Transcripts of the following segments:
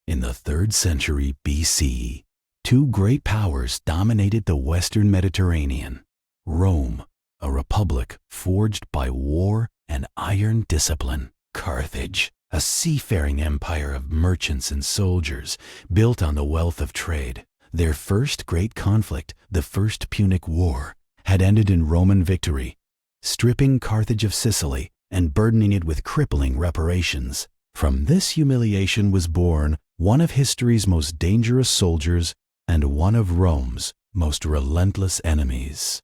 In the 3rd century BC, two great powers dominated the Western Mediterranean. Rome, a republic forged by war and iron discipline. Carthage, a seafaring empire of merchants and soldiers built on the wealth of trade. Their first great conflict, the First Punic War, had ended in Roman victory, stripping Carthage of Sicily and burdening it with crippling reparations. From this humiliation was born one of history's most dangerous soldiers and one of Rome's most relentless enemies.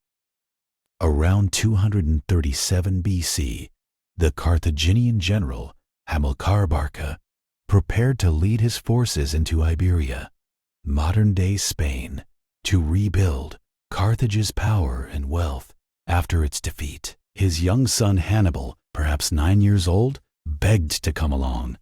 Around 237 BC, the Carthaginian general Hannibal Barca prepared to lead his forces into Iberia, modern-day Spain, to rebuild Carthage's power and wealth after its defeat. His young son Hannibal, perhaps 9 years old, begged to come along.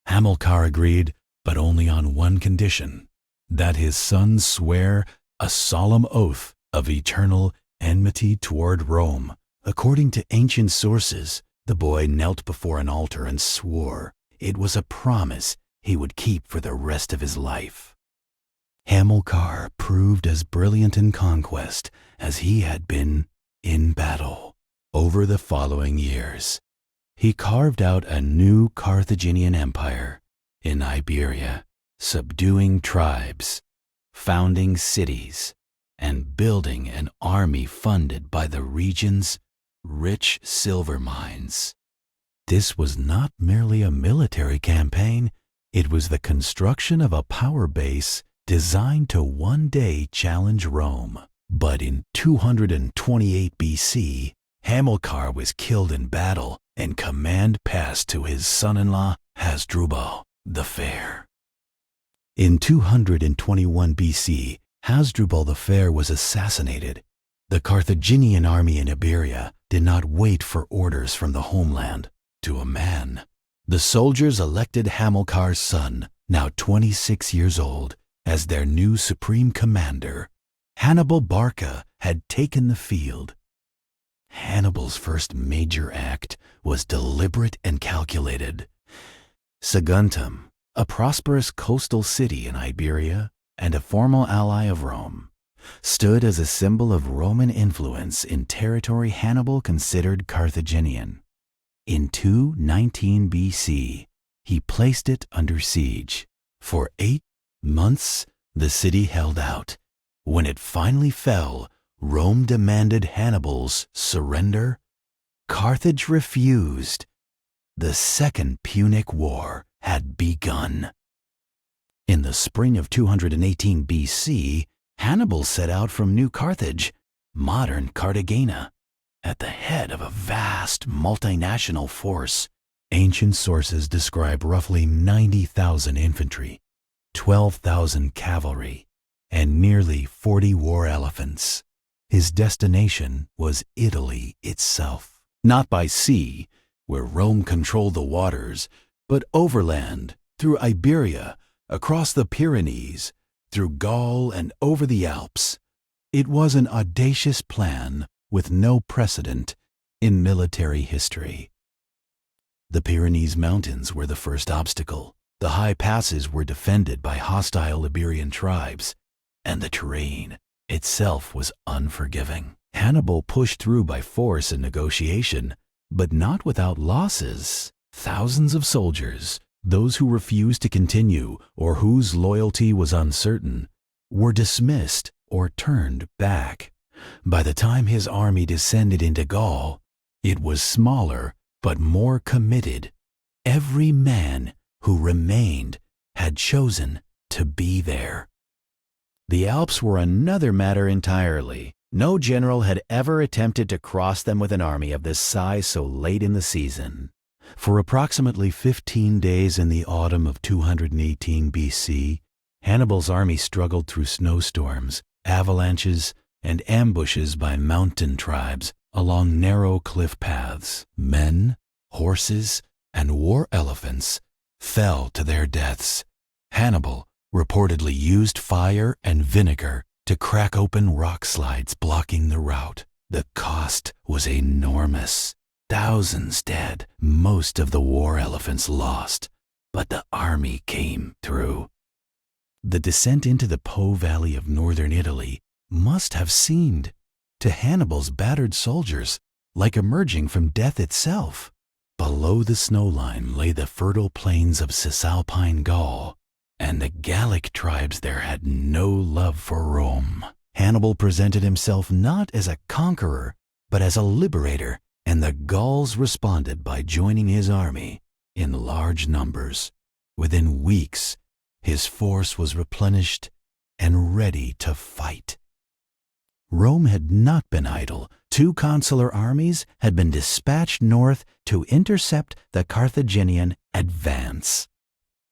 Hamilcar agreed, but only on one condition, that his son swear a solemn oath of eternal enmity toward Rome. According to ancient sources, the boy knelt before an altar and swore it was a promise he would keep for the rest of his life. Hamilcar proved as brilliant in conquest as he had been in battle. Over the following years, he carved out a new Carthaginian empire in Iberia, subduing tribes, founding cities, and building an army funded by the region's rich silver mines. This was not merely a military campaign, it was the construction of a power base designed to one day challenge Rome. But in 228 BC, Hamilcar was killed in battle and command passed to his son-in-law Hasdrubal the Fair. In 221 BC, Hasdrubal the Fair was assassinated. The Carthaginian army in Iberia did not wait for orders from the homeland. To a man, the soldiers elected Hamilcar's son, now 26 years old, as their new supreme commander. Hannibal Barca had taken the field. Hannibal's first major act was deliberate and calculated. Saguntum, a prosperous coastal city in Iberia and a formal ally of Rome, stood as a symbol of Roman influence in territory Hannibal considered Carthaginian. In 219 BC, he placed it under siege. For 8 months, the city held out. When it finally fell, Rome demanded Hannibal's surrender. Carthage refused. The Second Punic War had begun. In the spring of 218 BC, Hannibal set out from New Carthage, modern Cartagena, at the head of a vast multinational force. Ancient sources describe roughly 90,000 infantry, 12,000 cavalry, and nearly 40 war elephants. His destination was Italy itself. Not by sea, where Rome controlled the waters, but overland, through Iberia, across the Pyrenees, through Gaul and over the Alps. It was an audacious plan with no precedent in military history. The Pyrenees Mountains were the first obstacle. The high passes were defended by hostile Iberian tribes, and the terrain itself was unforgiving. Hannibal pushed through by force and negotiation, but not without losses. Thousands of soldiers, those who refused to continue or whose loyalty was uncertain, were dismissed or turned back. By the time his army descended into Gaul, it was smaller but more committed. Every man who remained had chosen to be there. The Alps were another matter entirely. No general had ever attempted to cross them with an army of this size so late in the season. For approximately 15 days in the autumn of 218 BC, Hannibal's army struggled through snowstorms, avalanches, and ambushes by mountain tribes along narrow cliff paths. Men, horses, and war elephants fell to their deaths. Hannibal reportedly used fire and vinegar to crack open rock slides blocking the route. The cost was enormous. Thousands dead, most of the war elephants lost, but the army came through. The descent into the Po Valley of northern Italy must have seemed, to Hannibal's battered soldiers, like emerging from death itself. Below the snowline lay the fertile plains of Cisalpine Gaul, and the Gallic tribes there had no love for Rome. Hannibal presented himself not as a conqueror, but as a liberator, and the Gauls responded by joining his army in large numbers. Within weeks, his force was replenished and ready to fight. Rome had not been idle. 2 consular armies had been dispatched north to intercept the Carthaginian advance.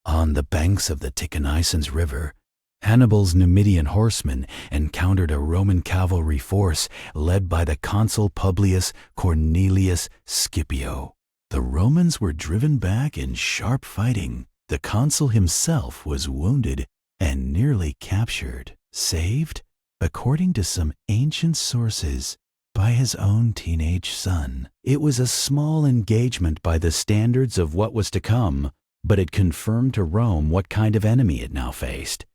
On the banks of the Ticinaicense River, Hannibal's Numidian horsemen encountered a Roman cavalry force led by the consul Publius Cornelius Scipio. The Romans were driven back in sharp fighting. The consul himself was wounded and nearly captured, saved, according to some ancient sources, by his own teenage son. It was a small engagement by the standards of what was to come, but it confirmed to Rome what kind of enemy it now faced.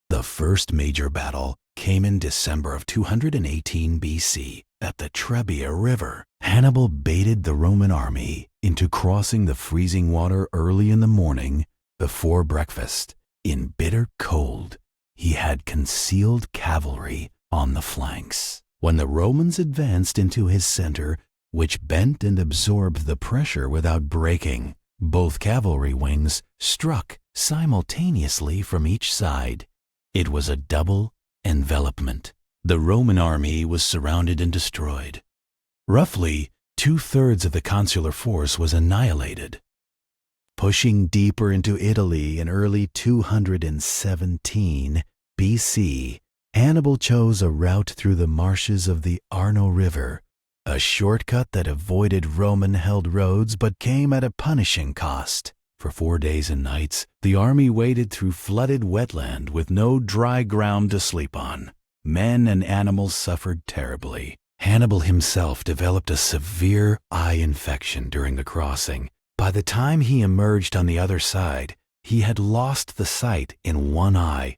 The first major battle came in December of 218 BC at the Trebia River. Hannibal baited the Roman army into crossing the freezing water early in the morning before breakfast. In bitter cold, he had concealed cavalry on the flanks. When the Romans advanced into his center, which bent and absorbed the pressure without breaking, both cavalry wings struck simultaneously from each side. It was a double envelopment. The Roman army was surrounded and destroyed. Roughly 2/3 of the consular force was annihilated. Pushing deeper into Italy in early 217 BC, Hannibal chose a route through the marshes of the Arno River, a shortcut that avoided Roman-held roads but came at a punishing cost. For 4 days and nights, the army waded through flooded wetland with no dry ground to sleep on. Men and animals suffered terribly. Hannibal himself developed a severe eye infection during the crossing. By the time he emerged on the other side, he had lost the sight in one eye,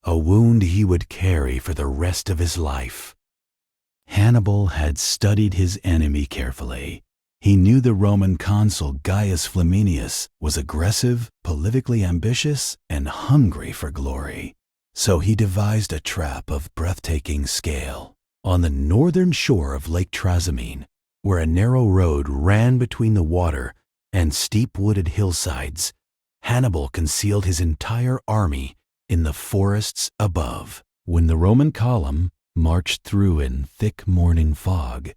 a wound he would carry for the rest of his life. Hannibal had studied his enemy carefully. He knew the Roman consul Gaius Flaminius was aggressive, politically ambitious, and hungry for glory. So he devised a trap of breathtaking scale. On the northern shore of Lake Trasimene, where a narrow road ran between the water and steep wooded hillsides, Hannibal concealed his entire army in the forests above. When the Roman column marched through in thick morning fog,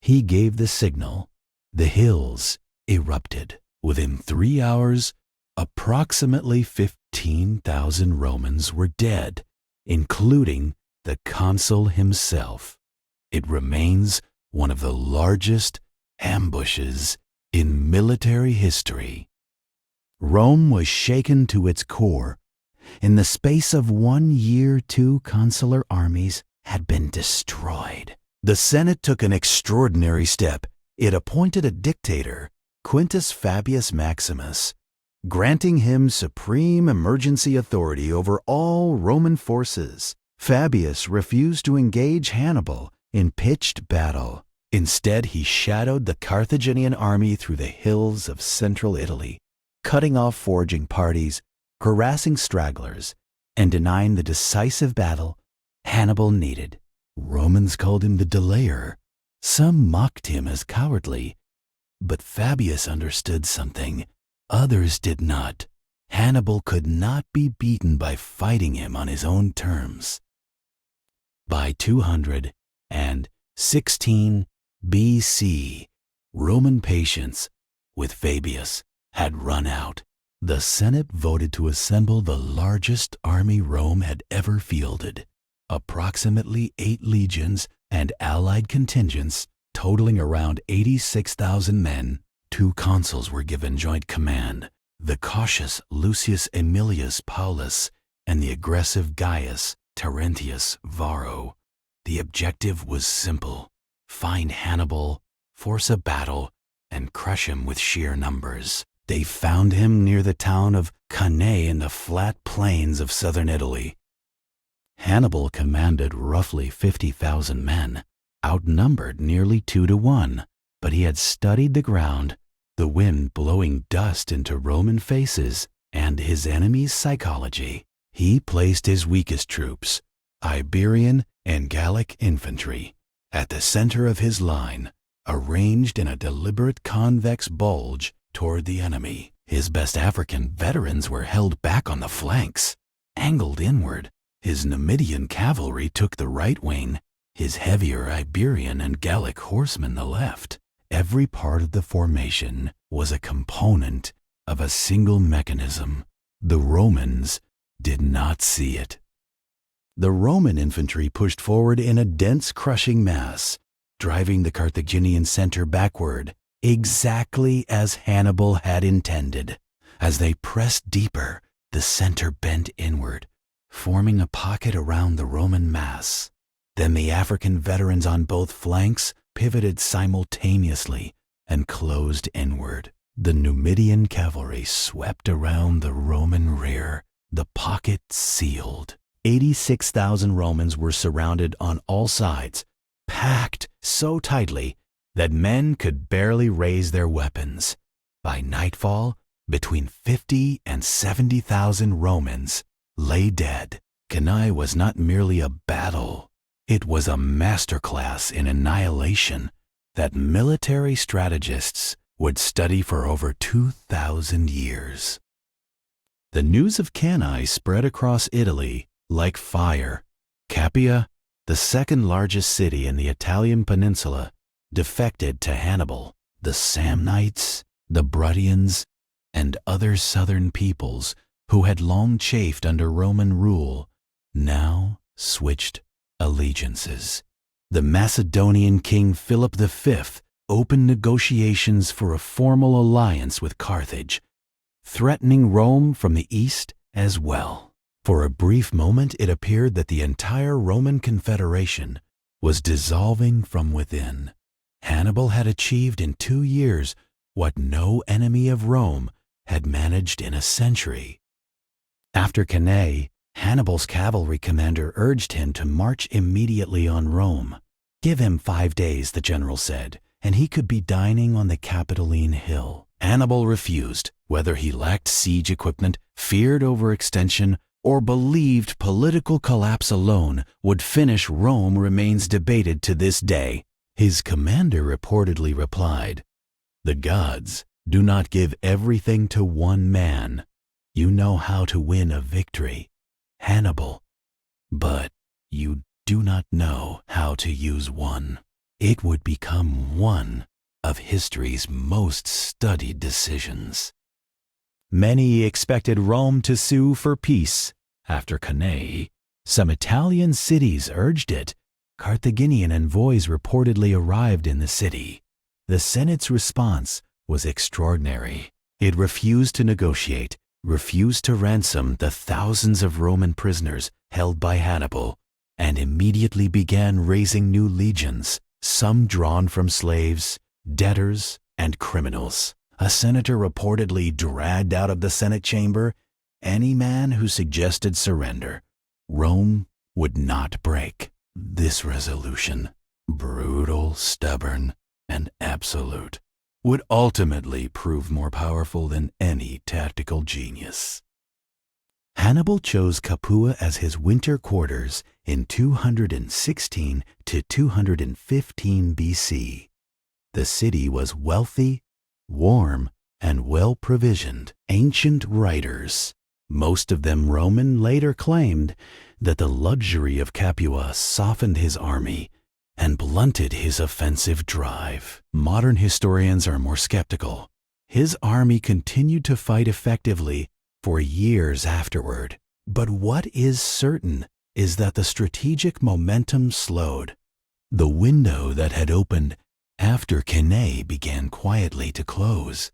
he gave the signal. The hills erupted. Within 3 hours, approximately 15,000 Romans were dead, including the consul himself. It remains one of the largest ambushes in military history. Rome was shaken to its core. In the space of 1 year, 2 consular armies had been destroyed. The Senate took an extraordinary step. It appointed a dictator, Quintus Fabius Maximus, granting him supreme emergency authority over all Roman forces. Fabius refused to engage Hannibal in pitched battle. Instead, he shadowed the Carthaginian army through the hills of central Italy, cutting off foraging parties, harassing stragglers, and denying the decisive battle Hannibal needed. Romans called him the delayer. Some mocked him as cowardly, but Fabius understood something others did not. Hannibal could not be beaten by fighting him on his own terms. By 216 BC, Roman patience with Fabius had run out. The Senate voted to assemble the largest army Rome had ever fielded, approximately 8 legions and allied contingents totaling around 86,000 men. 2 consuls were given joint command, the cautious Lucius Aemilius Paulus and the aggressive Gaius Terentius Varro. The objective was simple: find Hannibal, force a battle, and crush him with sheer numbers. They found him near the town of Cannae in the flat plains of southern Italy. Hannibal commanded roughly 50,000 men, outnumbered nearly 2-1, but he had studied the ground, the wind blowing dust into Roman faces, and his enemy's psychology. He placed his weakest troops, Iberian and Gallic infantry, at the center of his line, arranged in a deliberate convex bulge toward the enemy. His best African veterans were held back on the flanks, angled inward. His Numidian cavalry took the right wing, his heavier Iberian and Gallic horsemen the left. Every part of the formation was a component of a single mechanism. The Romans did not see it. The Roman infantry pushed forward in a dense, crushing mass, driving the Carthaginian center backward, exactly as Hannibal had intended. As they pressed deeper, the center bent inward, forming a pocket around the Roman mass. Then the African veterans on both flanks pivoted simultaneously and closed inward. The Numidian cavalry swept around the Roman rear, the pocket sealed. 86,000 Romans were surrounded on all sides, packed so tightly that men could barely raise their weapons. By nightfall, between 50 and 70,000 Romans lay dead. Cannae was not merely a battle. It was a masterclass in annihilation that military strategists would study for over 2,000 years. The news of Cannae spread across Italy like fire. Capua, the second largest city in the Italian peninsula, defected to Hannibal. The Samnites, the Bruttians, and other southern peoples who had long chafed under Roman rule now switched allegiances. The Macedonian king Philip V opened negotiations for a formal alliance with Carthage, threatening Rome from the east as well. For a brief moment, it appeared that the entire Roman Confederation was dissolving from within. Hannibal had achieved in 2 years what no enemy of Rome had managed in a century. After Cannae, Hannibal's cavalry commander urged him to march immediately on Rome. "Give him 5 days," the general said, "and he could be dining on the Capitoline Hill." Hannibal refused, whether he lacked siege equipment, feared overextension, or believed political collapse alone would finish Rome remains debated to this day. His commander reportedly replied, "The gods do not give everything to one man. You know how to win a victory, Hannibal, but you do not know how to use one." It would become one of history's most studied decisions. Many expected Rome to sue for peace. After Cannae, some Italian cities urged it. Carthaginian envoys reportedly arrived in the city. The Senate's response was extraordinary. It refused to negotiate, refused to ransom the thousands of Roman prisoners held by Hannibal, and immediately began raising new legions, some drawn from slaves, debtors, and criminals. A senator reportedly dragged out of the Senate chamber any man who suggested surrender. Rome would not break. This resolution, brutal, stubborn, and absolute, would ultimately prove more powerful than any tactical genius. Hannibal chose Capua as his winter quarters in 216 to 215 BC. The city was wealthy, warm, and well-provisioned. Ancient writers, most of them Roman, later claimed that the luxury of Capua softened his army and blunted his offensive drive. Modern historians are more skeptical. His army continued to fight effectively for years afterward. But what is certain is that the strategic momentum slowed. The window that had opened after Cannae began quietly to close.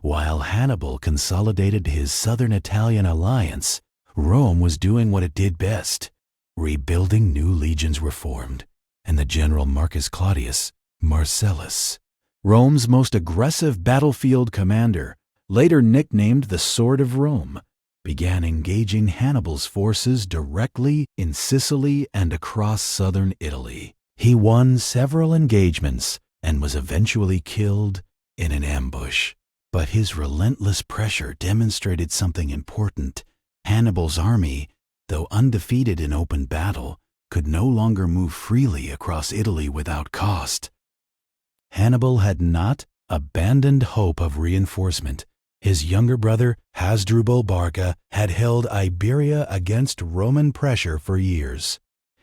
While Hannibal consolidated his southern Italian alliance, Rome was doing what it did best. Rebuilding new legions were formed, and the general Marcus Claudius Marcellus, Rome's most aggressive battlefield commander, later nicknamed the Sword of Rome, began engaging Hannibal's forces directly in Sicily and across southern Italy. He won several engagements and was eventually killed in an ambush. But his relentless pressure demonstrated something important. Hannibal's army, though undefeated in open battle, could no longer move freely across Italy without cost. Hannibal had not abandoned hope of reinforcement. His younger brother, Hannibal Barca, had held Iberia against Roman pressure for years.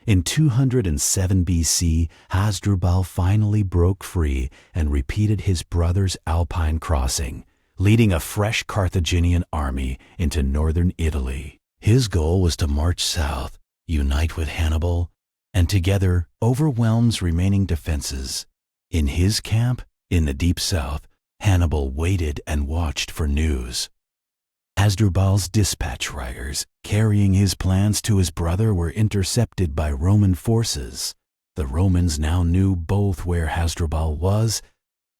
In 207 BC, Hasdrubal finally broke free and repeated his brother's Alpine crossing, leading a fresh Carthaginian army into northern Italy. His goal was to march south, unite with Hannibal, and together overwhelm remaining defenses. In his camp, in the deep south, Hannibal waited and watched for news. Hasdrubal's dispatch riders, carrying his plans to his brother, were intercepted by Roman forces. The Romans now knew both where Hasdrubal was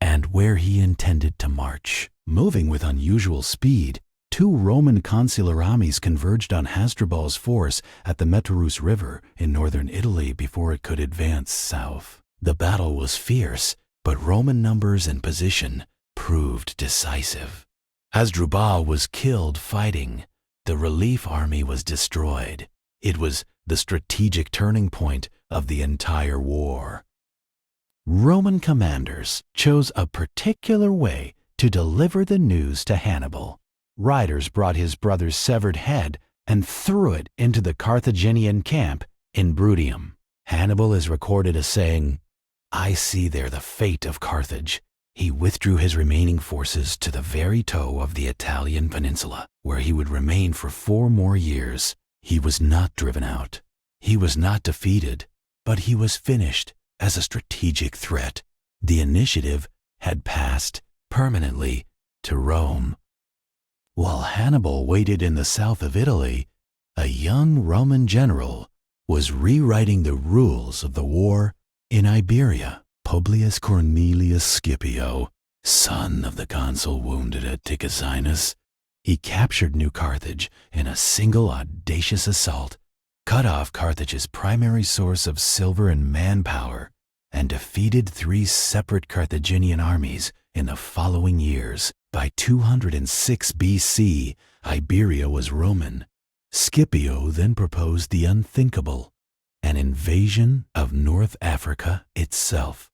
and where he intended to march. Moving with unusual speed, two Roman consular armies converged on Hasdrubal's force at the Meterus River in northern Italy before it could advance south. The battle was fierce, but Roman numbers and position proved decisive. Hasdrubal was killed fighting. The relief army was destroyed. It was the strategic turning point of the entire war. Roman commanders chose a particular way to deliver the news to Hannibal. Riders brought his brother's severed head and threw it into the Carthaginian camp in Bruttium. Hannibal is recorded as saying, "I see there the fate of Carthage." He withdrew his remaining forces to the very toe of the Italian peninsula, where he would remain for 4 more years. He was not driven out. He was not defeated, but he was finished as a strategic threat. The initiative had passed permanently to Rome. While Hannibal waited in the south of Italy, a young Roman general was rewriting the rules of the war in Iberia. Publius Cornelius Scipio, son of the consul wounded at Ticinus, he captured New Carthage in a single audacious assault, cut off Carthage's primary source of silver and manpower, and defeated 3 separate Carthaginian armies in the following years. By 206 BC, Iberia was Roman. Scipio then proposed the unthinkable, an invasion of North Africa itself.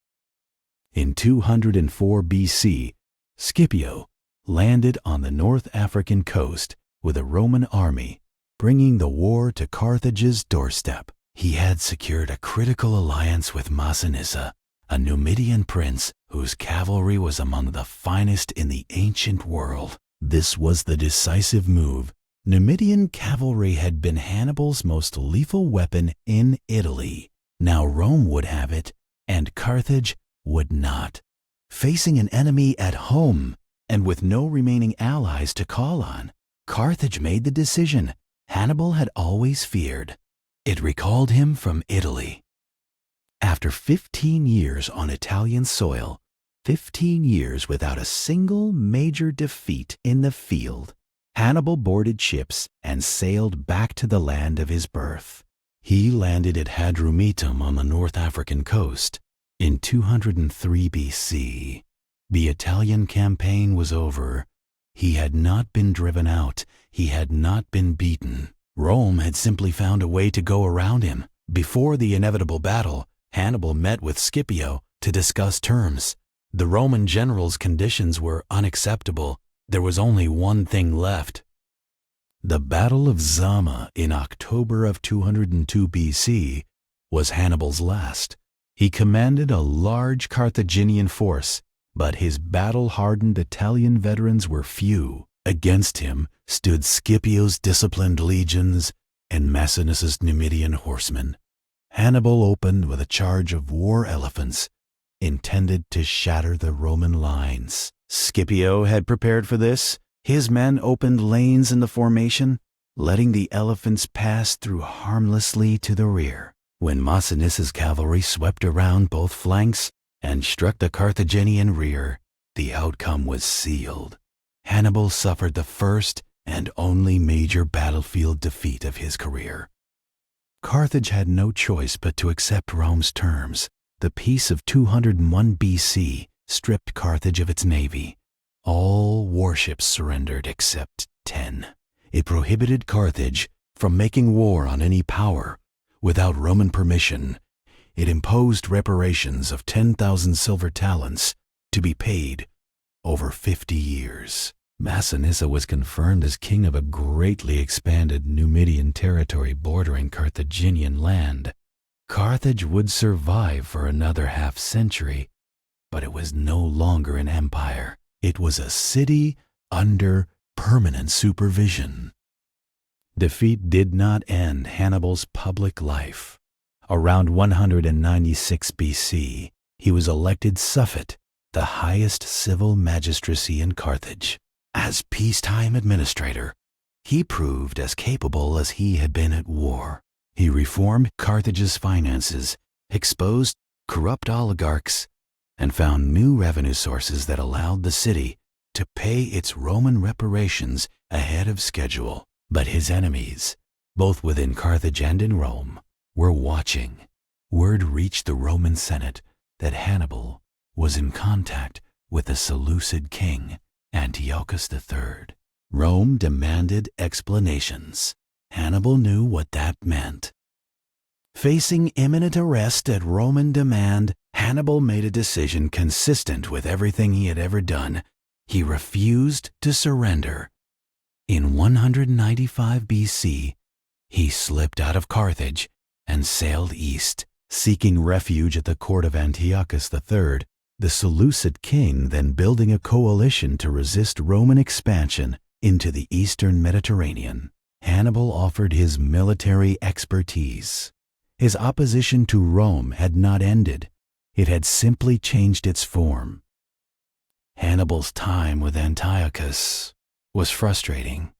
In 204 BC, Scipio landed on the North African coast with a Roman army, bringing the war to Carthage's doorstep. He had secured a critical alliance with Massinissa, a Numidian prince whose cavalry was among the finest in the ancient world. This was the decisive move. Numidian cavalry had been Hannibal's most lethal weapon in Italy. Now Rome would have it, and Carthage would not. Facing an enemy at home and with no remaining allies to call on, Carthage made the decision Hannibal had always feared. It recalled him from Italy. After 15 years on Italian soil, 15 years without a single major defeat in the field, Hannibal boarded ships and sailed back to the land of his birth. He landed at Hadrumetum on the North African coast. In 203 BC, the Italian campaign was over. He had not been driven out. He had not been beaten. Rome had simply found a way to go around him. Before the inevitable battle, Hannibal met with Scipio to discuss terms. The Roman general's conditions were unacceptable. There was only one thing left. The Battle of Zama in October of 202 BC was Hannibal's last. He commanded a large Carthaginian force, but his battle-hardened Italian veterans were few. Against him stood Scipio's disciplined legions and Massinissa's Numidian horsemen. Hannibal opened with a charge of war elephants, intended to shatter the Roman lines. Scipio had prepared for this. His men opened lanes in the formation, letting the elephants pass through harmlessly to the rear. When Massinissa's cavalry swept around both flanks and struck the Carthaginian rear, the outcome was sealed. Hannibal suffered the first and only major battlefield defeat of his career. Carthage had no choice but to accept Rome's terms. The peace of 201 BC stripped Carthage of its navy. All warships surrendered except 10. It prohibited Carthage from making war on any power without Roman permission. It imposed reparations of 10,000 silver talents to be paid over 50 years. Massinissa was confirmed as king of a greatly expanded Numidian territory bordering Carthaginian land. Carthage would survive for another half-century, but it was no longer an empire. It was a city under permanent supervision. Defeat did not end Hannibal's public life. Around 196 BC, he was elected suffet, the highest civil magistracy in Carthage. As peacetime administrator, he proved as capable as he had been at war. He reformed Carthage's finances, exposed corrupt oligarchs, and found new revenue sources that allowed the city to pay its Roman reparations ahead of schedule. But his enemies, both within Carthage and in Rome, were watching. Word reached the Roman Senate that Hannibal was in contact with the Seleucid king, Antiochus III. Rome demanded explanations. Hannibal knew what that meant. Facing imminent arrest at Roman demand, Hannibal made a decision consistent with everything he had ever done. He refused to surrender. In 195 BC, he slipped out of Carthage and sailed east, seeking refuge at the court of Antiochus III, the Seleucid king, then building a coalition to resist Roman expansion into the eastern Mediterranean. Hannibal offered his military expertise. His opposition to Rome had not ended. It had simply changed its form. Hannibal's time with Antiochus was frustrating.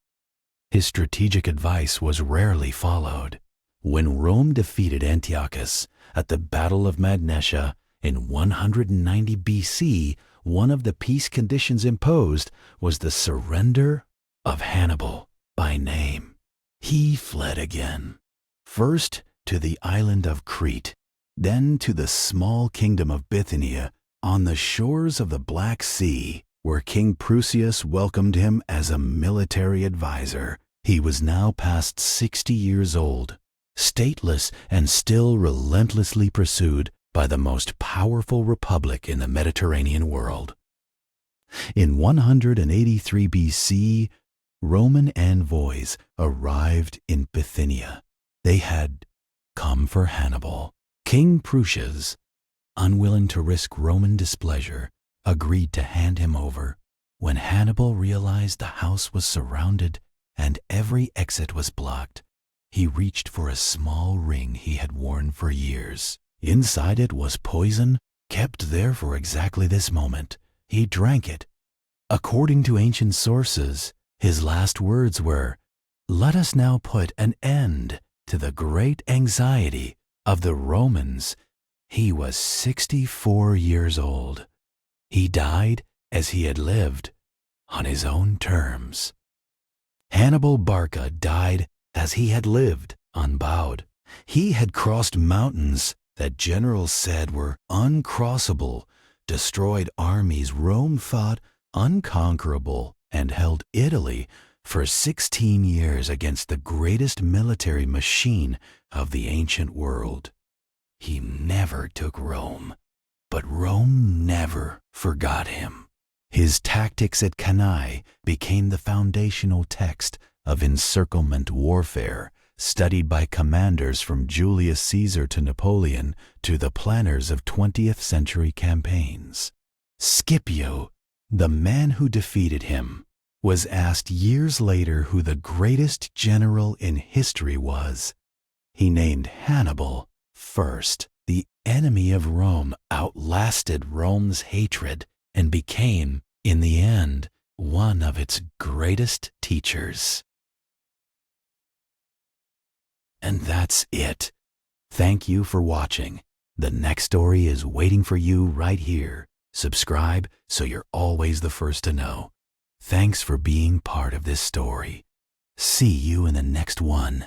His strategic advice was rarely followed. When Rome defeated Antiochus at the Battle of Magnesia in 190 BC, one of the peace conditions imposed was the surrender of Hannibal by name. He fled again, first to the island of Crete, then to the small kingdom of Bithynia on the shores of the Black Sea, where King Prusias welcomed him as a military advisor. He was now past 60 years old, stateless and still relentlessly pursued by the most powerful republic in the Mediterranean world. In 183 BC, Roman envoys arrived in Bithynia. They had come for Hannibal. King Prusias, unwilling to risk Roman displeasure, agreed to hand him over. When Hannibal realized the house was surrounded and every exit was blocked, he reached for a small ring he had worn for years. Inside it was poison, kept there for exactly this moment. He drank it. According to ancient sources, his last words were, "Let us now put an end to the great anxiety of the Romans." He was 64 years old. He died as he had lived, on his own terms. Hannibal Barca died as he had lived, unbowed. He had crossed mountains that generals said were uncrossable, destroyed armies Rome thought unconquerable, and held Italy for 16 years against the greatest military machine of the ancient world. He never took Rome, but Rome never forgot him. His tactics at Cannae became the foundational text of encirclement warfare, studied by commanders from Julius Caesar to Napoleon to the planners of 20th century campaigns. Scipio, the man who defeated him, was asked years later who the greatest general in history was. He named Hannibal first. The enemy of Rome outlasted Rome's hatred and became, in the end, one of its greatest teachers. And that's it. Thank you for watching. The next story is waiting for you right here. Subscribe so you're always the first to know. Thanks for being part of this story. See you in the next one.